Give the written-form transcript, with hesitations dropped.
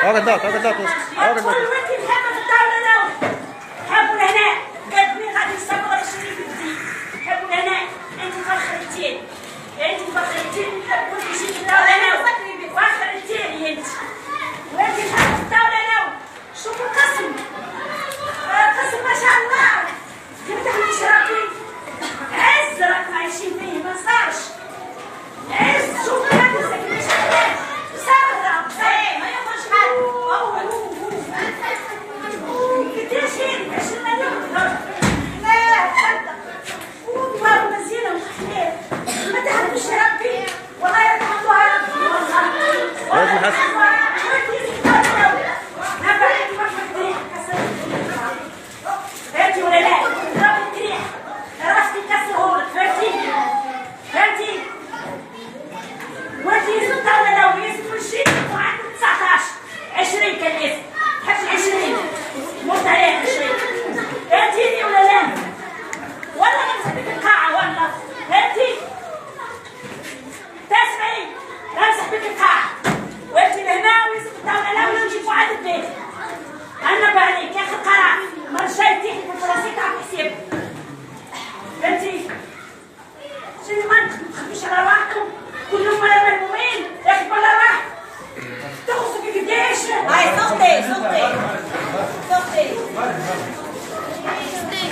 اقعد لا اقعد لا اقعد لا. وانت محبه في الدوله لو حبوا لهنا قدمي غادي يصبر الشريك بدي حبوا لهنا انت فخرتين حبوا تجي في الدوله لو وفخرتيني انت وانت محبه في الدوله لو شوفوا القسم ما شاء الله تفتح لي شرابي عز راكم عايشين فيه ما صارش عز شوفوا هذا ساكن شحال ساره ما يخرج حد قداش هادي 20 مليون لا تصدق ودوار مزيانه وحلال ما تهربوش يا ربي والله يرحموها ربي والله فهمتي ولا لا؟ ضرب الريح راسك يكسرهولك فهمتي؟ وانتي يزن الدولة لو يزن كل شيء وعندك 19 20 كان يزن تحبش 20 موت عليها 20 فهمتيني ولا لا؟ ولا نمسح بك القاعة ولا فهمتي؟ تسمعي نمسح بك القاعة وانتي لهنا ويزن الدولة لو نجيبوا عند البيت أنا بعليك يا أخي قرع مرة جاي تيجي في راسك على حساب فهمتي؟ شنو ما تخافوش على رواحكم كلهم ولا ملمومين ياخدوا على رواحكم تخصوا في قداش؟ هاي صوتي